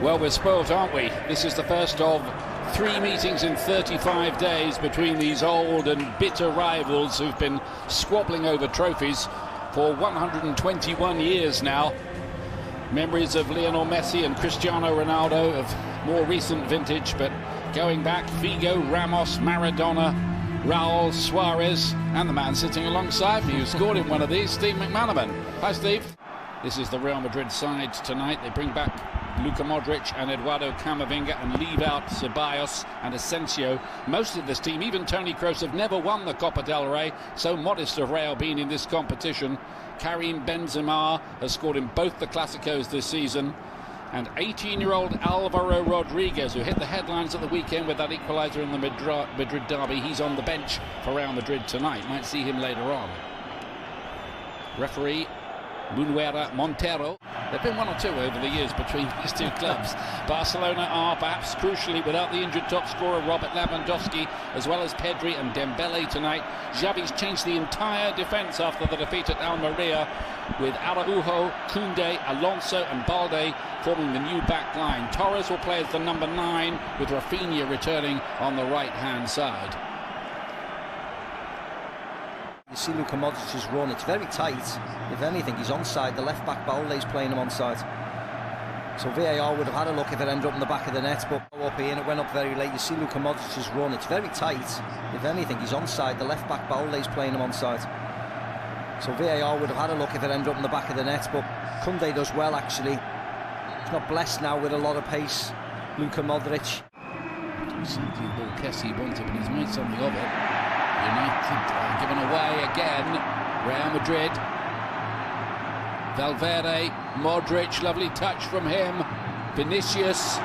Well, we're spoilt, aren't we? This is the first of 3 meetings in 35 days between these old and bitter rivals who've been squabbling over trophies for 121 years now. Memories of Lionel Messi and Cristiano Ronaldo of more recent vintage, but going back, Figo, Ramos, Maradona, Raul, Suarez, and the man sitting alongside me who scored in one of these, Steve McManaman. Hi, Steve. This is the Real Madrid side tonight. They bring back Luka Modric and Eduardo Camavinga and leave out Ceballos and Asensio. Most of this team, even Toni Kroos, have never won the Copa del Rey. So modest of Real being in this competition. Karim Benzema has scored in both the Clásicos this season. And 18-year-old Alvaro Rodriguez, who hit the headlines at the weekend with that equaliser in the Madrid derby. He's on the bench for Real Madrid tonight. Might see him later on. Referee Munuera Montero. There have been one or two over the years between these two clubs. Barcelona are perhaps crucially without the injured top scorer Robert Lewandowski, as well as Pedri and Dembele tonight. Xavi's changed the entire defence after the defeat at Almeria, with Araujo, Koundé, Alonso and Balde forming the new back line. Torres will play as the number 9, with Rafinha returning on the right-hand side. You see Luka Modric's run, it's very tight. If anything, he's onside. The left-back Balde's playing him onside. So VAR would have had a look if it ended up in the back of the net, but up here and it went up very late. You see Luka Modric's run, it's very tight. If anything, he's onside. The left-back Balde's playing him onside. So VAR would have had a look if it ended up in the back of the net, but Koundé does well, actually. He's not blessed now with a lot of pace, Luka Modric. Exactly the ball Kessie wanted, but he's made something of it. United given away again. Real Madrid. Valverde, Modric, lovely touch from him. Vinicius,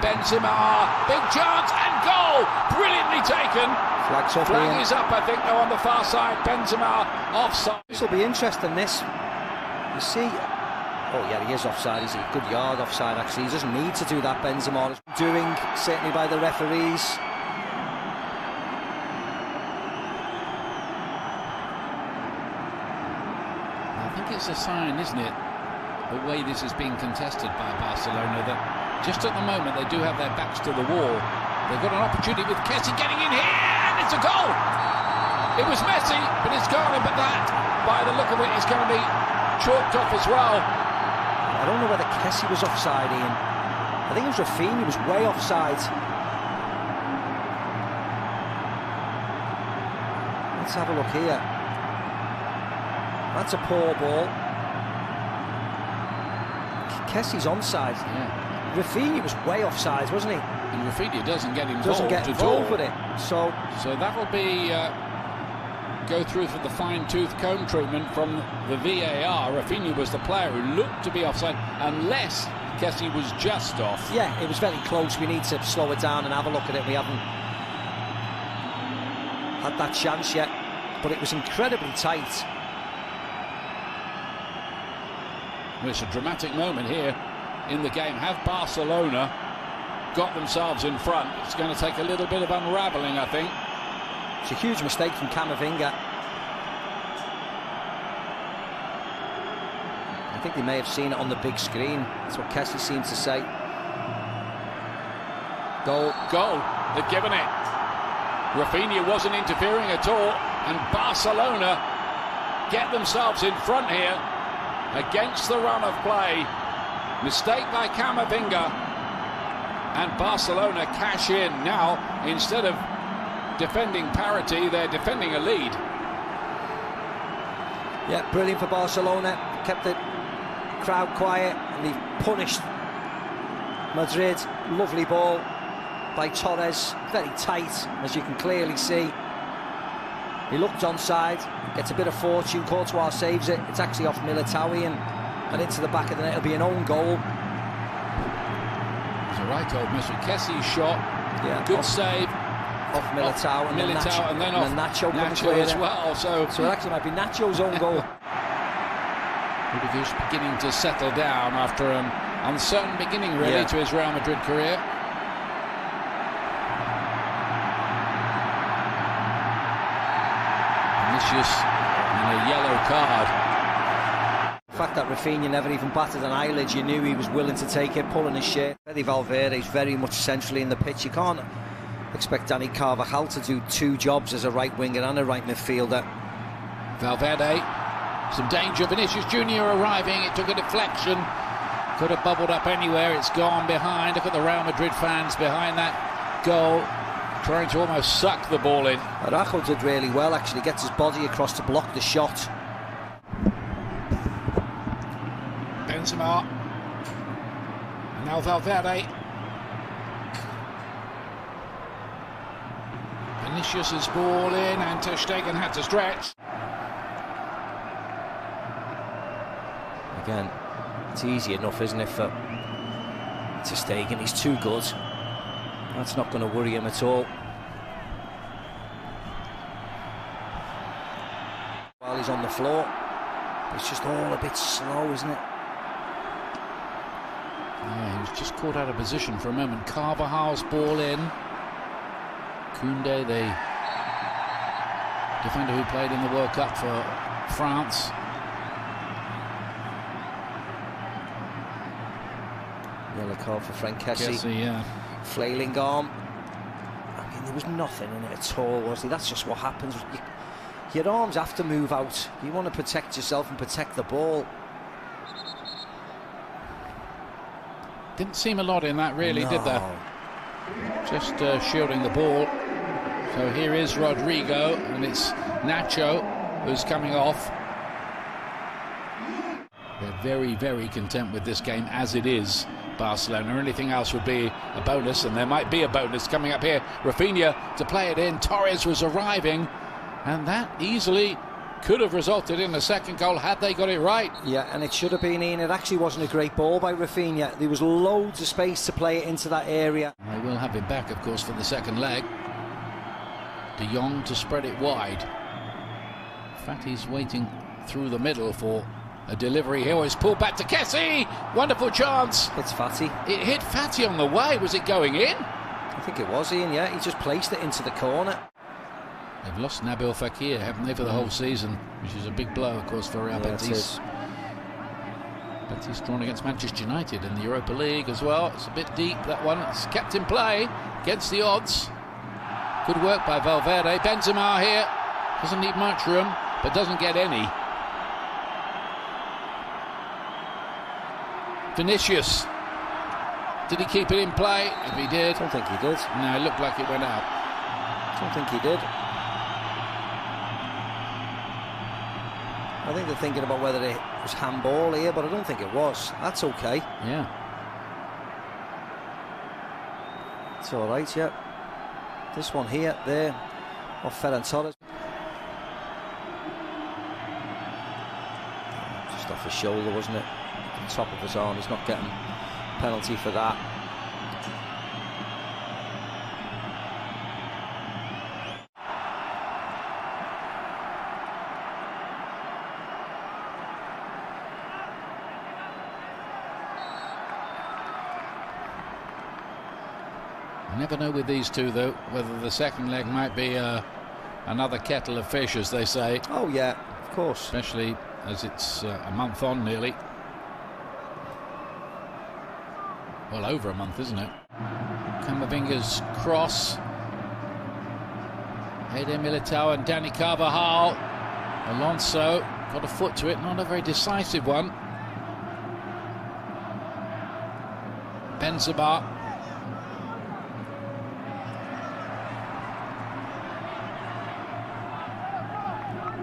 Benzema, big chance and goal! Brilliantly taken. Flag's up. Flag is up, I think, though, on the far side. Benzema offside. This will be interesting, this. You see, oh yeah, he is offside. He's a good yard offside, actually. He doesn't need to do that, Benzema. It's doing, certainly by the referees. I think it's a sign, isn't it, the way this is being contested by Barcelona, that just at the moment they do have their backs to the wall. They've got an opportunity with Kessie getting in here, and it's a goal! It was Messi, but it's gone, but that, by the look of it, is going to be chalked off as well. I don't know whether Kessie was offside, Ian. I think it was Rafinha, was way offside. Let's have a look here. That's a poor ball. Kessie's onside. Yeah. Rafinha was way offside, wasn't he? And Rafinha doesn't get involved, at all with it. So that'll be go through for the fine-tooth comb treatment from the VAR. Rafinha was the player who looked to be offside, unless Kessie was just off. Yeah, it was very close. We need to slow it down and have a look at it. We haven't had that chance yet, but it was incredibly tight. Well, it's a dramatic moment here in the game. Have Barcelona got themselves in front? It's going to take a little bit of unravelling, I think. It's a huge mistake from Camavinga. I think they may have seen it on the big screen. That's what Kessie seems to say. Goal. They've given it. Rafinha wasn't interfering at all, and Barcelona get themselves in front here against the run of play. Mistake by Camavinga, and Barcelona cash in now. Instead of defending parity, they're defending a lead. Yeah, brilliant for Barcelona. Kept the crowd quiet and they've punished Madrid. Lovely ball by Torres, very tight, as you can clearly see. He looked onside, gets a bit of fortune. Courtois saves it. It's actually off Militao and into the back of the net. It'll be an own goal. It's a right old mystery. Kessie's shot, yeah, good save. Off Militao, and then Nacho as well. So it actually might be Nacho's own goal. Rudiger's beginning to settle down after an uncertain beginning, really, to his Real Madrid career. Vinicius and a yellow card. The fact that Rafinha never even batted an eyelid, you knew he was willing to take it, pulling his shirt. Eddie Valverde is very much centrally in the pitch. You can't expect Danny Carvajal to do two jobs as a right winger and a right midfielder. Valverde, some danger. Vinicius Junior arriving. It took a deflection. Could have bubbled up anywhere. It's gone behind. Look at the Real Madrid fans behind that goal, trying to almost suck the ball in. Araujo did really well, actually. Gets his body across to block the shot. Benzema. And now Valverde. Vinicius' ball in, and Ter Stegen had to stretch. Again, it's easy enough, isn't it, for Ter Stegen? He's too good. That's not going to worry him at all. While he's on the floor, it's just all a bit slow, isn't it? Yeah, he was just caught out of position for a moment. Carvajal's ball in. Koundé, the defender who played in the World Cup for France. Yellow card for Frank Kessie. Yeah. Flailing arm. I mean, there was nothing in it at all, was there? That's just what happens. Your arms have to move out. You want to protect yourself and protect the ball. Didn't seem a lot in that, really, No. did there? Just shielding the ball. So here is Rodrigo, and it's Nacho who's coming off. They're very, very content with this game as it is, Barcelona. Anything else would be a bonus, and there might be a bonus coming up here. Rafinha to play it in. Torres was arriving, and that easily could have resulted in a second goal had they got it right. Yeah, and it should have been in. It actually wasn't a great ball by Rafinha. There was loads of space to play it into that area. They will have him back, of course, for the second leg. De Jong to spread it wide. Fatty's waiting through the middle for a delivery here. It's pulled back to Kessie. Wonderful chance. It's Fatty. It hit Fatty on the way. Was it going in? I think it was, Ian, yeah. He just placed it into the corner. They've lost Nabil Fekir, haven't they, for the whole season, which is a big blow, of course, for Real Betis. Betis drawn against Manchester United in the Europa League as well. It's a bit deep, that one. It's kept in play against the odds. Good work by Valverde. Benzema here. Doesn't need much room, but doesn't get any. Vinicius. Did he keep it in play? If he did. I don't think he did. No, it looked like it went out. I don't think he did. I think they're thinking about whether it was handball here, but I don't think it was. That's okay. Yeah. It's all right, yeah. This one here, there, off Ferran Torres. Just off his shoulder, wasn't it? The top of his arm. He's not getting a penalty for that. You never know with these two, though, whether the second leg might be another kettle of fish, as they say. Oh, yeah, of course. Especially as it's a month on, nearly. Well, over a month, isn't it? Camavinga's cross. Eder Militao and Danny Carvajal. Alonso got a foot to it, not a very decisive one. Benzema.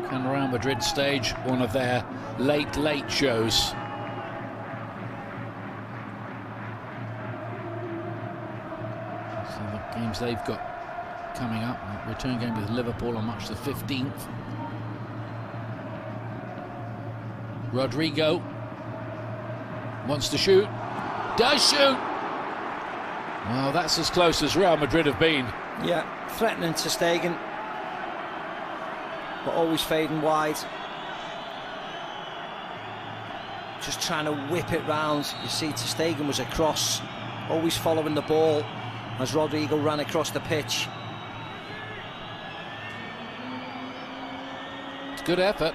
Can Real Madrid stage one of their late shows? So the games they've got coming up, a return game with Liverpool on March the 15th. Rodrigo wants to shoot, does shoot. Well, that's as close as Real Madrid have been. Yeah, threatening Ter Stegen, but always fading wide. Just trying to whip it round. You see, Ter Stegen was across, always following the ball as Rodrigo ran across the pitch. It's good effort.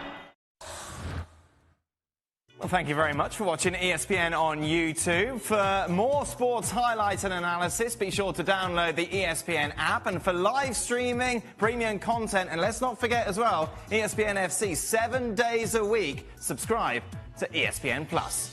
Well, thank you very much for watching ESPN on YouTube. For more sports highlights and analysis, be sure to download the ESPN app. And for live streaming, premium content, and let's not forget as well, ESPN FC 7 days a week. Subscribe to ESPN Plus.